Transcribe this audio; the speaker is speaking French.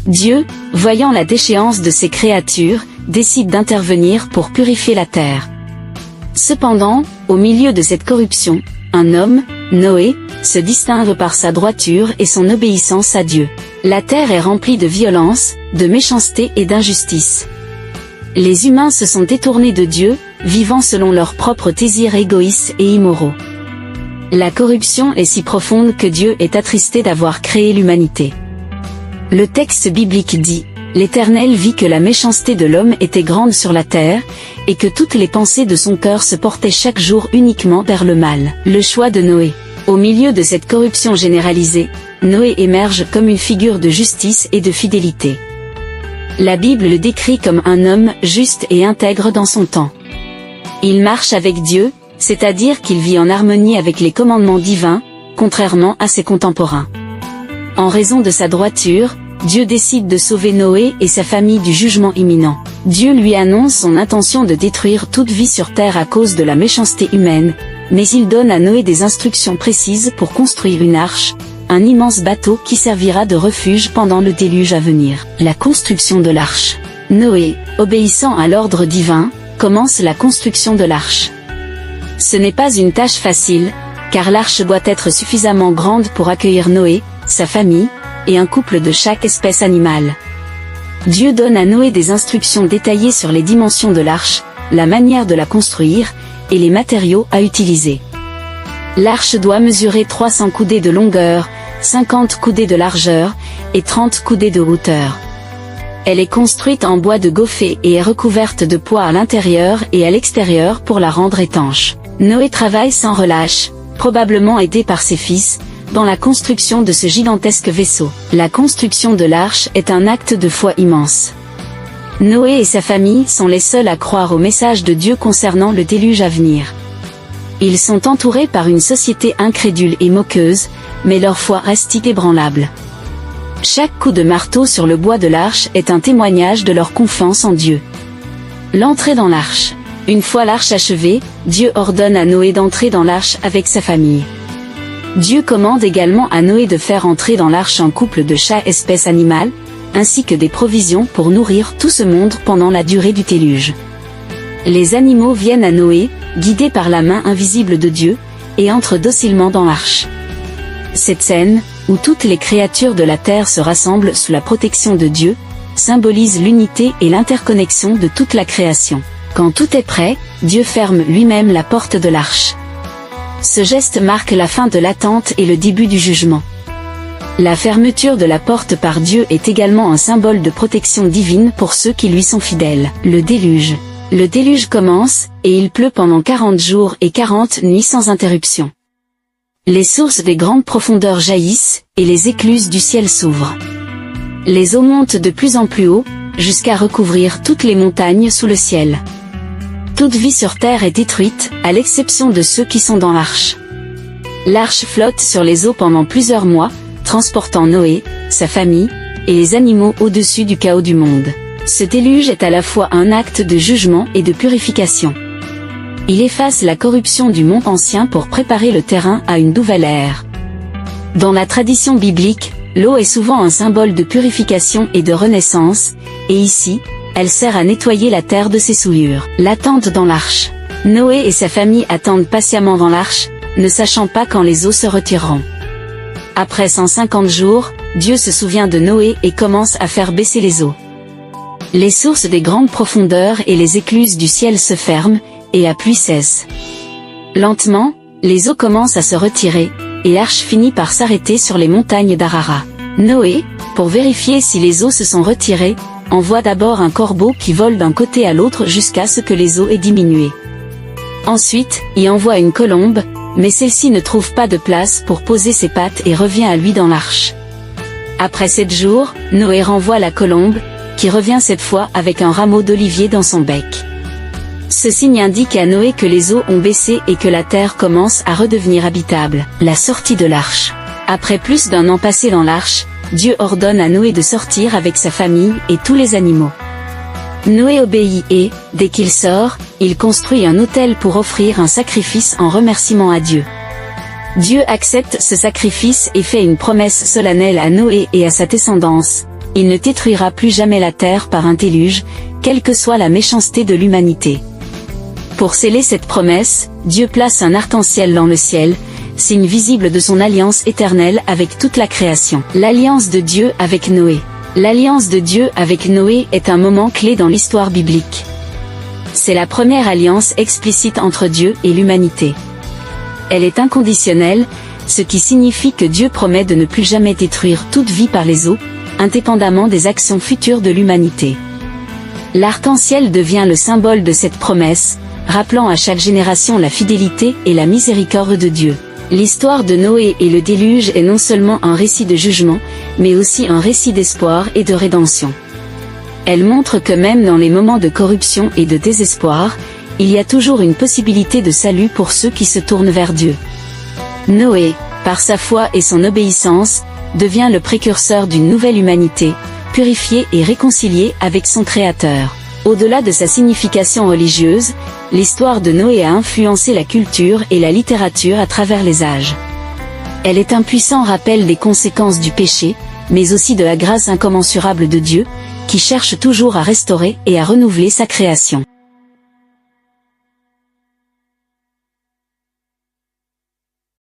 Dieu, voyant la déchéance de ses créatures, décide d'intervenir pour purifier la terre. Cependant, au milieu de cette corruption, un homme, Noé, se distingue par sa droiture et son obéissance à Dieu. La terre est remplie de violence, de méchanceté et d'injustice. Les humains se sont détournés de Dieu, vivant selon leurs propres désirs égoïstes et immoraux. La corruption est si profonde que Dieu est attristé d'avoir créé l'humanité. Le texte biblique dit: L'Éternel vit que la méchanceté de l'homme était grande sur la terre, et que toutes les pensées de son cœur se portaient chaque jour uniquement vers le mal. Le choix de Noé. Au milieu de cette corruption généralisée, Noé émerge comme une figure de justice et de fidélité. La Bible le décrit comme un homme juste et intègre dans son temps. Il marche avec Dieu, c'est-à-dire qu'il vit en harmonie avec les commandements divins, contrairement à ses contemporains. En raison de sa droiture, Dieu décide de sauver Noé et sa famille du jugement imminent. Dieu lui annonce son intention de détruire toute vie sur terre à cause de la méchanceté humaine, mais il donne à Noé des instructions précises pour construire une arche, un immense bateau qui servira de refuge pendant le déluge à venir. La construction de l'arche. Noé, obéissant à l'ordre divin, commence la construction de l'arche. Ce n'est pas une tâche facile, car l'arche doit être suffisamment grande pour accueillir Noé, sa famille, et un couple de chaque espèce animale. Dieu donne à Noé des instructions détaillées sur les dimensions de l'arche, la manière de la construire, et les matériaux à utiliser. L'arche doit mesurer 300 coudées de longueur, 50 coudées de largeur, et 30 coudées de hauteur. Elle est construite en bois de goffé et est recouverte de poids à l'intérieur et à l'extérieur pour la rendre étanche. Noé travaille sans relâche, probablement aidé par ses fils, dans la construction de ce gigantesque vaisseau. La construction de l'arche est un acte de foi immense. Noé et sa famille sont les seuls à croire au message de Dieu concernant le déluge à venir. Ils sont entourés par une société incrédule et moqueuse, mais leur foi reste inébranlable. Chaque coup de marteau sur le bois de l'arche est un témoignage de leur confiance en Dieu. L'entrée dans l'arche. Une fois l'arche achevée, Dieu ordonne à Noé d'entrer dans l'arche avec sa famille. Dieu commande également à Noé de faire entrer dans l'arche un couple de chaque espèce animale, ainsi que des provisions pour nourrir tout ce monde pendant la durée du déluge. Les animaux viennent à Noé, guidés par la main invisible de Dieu, et entrent docilement dans l'arche. Cette scène, où toutes les créatures de la terre se rassemblent sous la protection de Dieu, symbolise l'unité et l'interconnexion de toute la création. Quand tout est prêt, Dieu ferme lui-même la porte de l'arche. Ce geste marque la fin de l'attente et le début du jugement. La fermeture de la porte par Dieu est également un symbole de protection divine pour ceux qui lui sont fidèles. Le déluge. Le déluge commence, et il pleut pendant 40 jours et 40 nuits sans interruption. Les sources des grandes profondeurs jaillissent, et les écluses du ciel s'ouvrent. Les eaux montent de plus en plus haut, jusqu'à recouvrir toutes les montagnes sous le ciel. Toute vie sur terre est détruite, à l'exception de ceux qui sont dans l'arche. L'arche flotte sur les eaux pendant plusieurs mois, transportant Noé, sa famille, et les animaux au-dessus du chaos du monde. Ce déluge est à la fois un acte de jugement et de purification. Il efface la corruption du monde ancien pour préparer le terrain à une nouvelle ère. Dans la tradition biblique, l'eau est souvent un symbole de purification et de renaissance, et ici, elle sert à nettoyer la terre de ses souillures. L'attente dans l'arche. Noé et sa famille attendent patiemment dans l'arche, ne sachant pas quand les eaux se retireront. Après 150 jours, Dieu se souvient de Noé et commence à faire baisser les eaux. Les sources des grandes profondeurs et les écluses du ciel se ferment, et la pluie cesse. Lentement, les eaux commencent à se retirer, et l'arche finit par s'arrêter sur les montagnes d'Ararat. Noé, pour vérifier si les eaux se sont retirées, envoie d'abord un corbeau qui vole d'un côté à l'autre jusqu'à ce que les eaux aient diminué. Ensuite, il envoie une colombe, mais celle-ci ne trouve pas de place pour poser ses pattes et revient à lui dans l'arche. Après 7 jours, Noé renvoie la colombe, qui revient cette fois avec un rameau d'olivier dans son bec. Ce signe indique à Noé que les eaux ont baissé et que la terre commence à redevenir habitable. La sortie de l'arche. Après plus d'1 an passé dans l'arche, Dieu ordonne à Noé de sortir avec sa famille et tous les animaux. Noé obéit et, dès qu'il sort, il construit un autel pour offrir un sacrifice en remerciement à Dieu. Dieu accepte ce sacrifice et fait une promesse solennelle à Noé et à sa descendance. il ne détruira plus jamais la terre par un déluge, quelle que soit la méchanceté de l'humanité. Pour sceller cette promesse, Dieu place un arc-en-ciel dans le ciel, signe visible de son alliance éternelle avec toute la création. L'alliance de Dieu avec Noé. L'alliance de Dieu avec Noé est un moment clé dans l'histoire biblique. C'est la première alliance explicite entre Dieu et l'humanité. Elle est inconditionnelle, ce qui signifie que Dieu promet de ne plus jamais détruire toute vie par les eaux, indépendamment des actions futures de l'humanité. L'arc-en-ciel devient le symbole de cette promesse, rappelant à chaque génération la fidélité et la miséricorde de Dieu. L'histoire de Noé et le déluge est non seulement un récit de jugement, mais aussi un récit d'espoir et de rédemption. Elle montre que même dans les moments de corruption et de désespoir, il y a toujours une possibilité de salut pour ceux qui se tournent vers Dieu. Noé, par sa foi et son obéissance, devient le précurseur d'une nouvelle humanité, purifiée et réconciliée avec son Créateur. Au-delà de sa signification religieuse, l'histoire de Noé a influencé la culture et la littérature à travers les âges. Elle est un puissant rappel des conséquences du péché, mais aussi de la grâce incommensurable de Dieu, qui cherche toujours à restaurer et à renouveler sa création.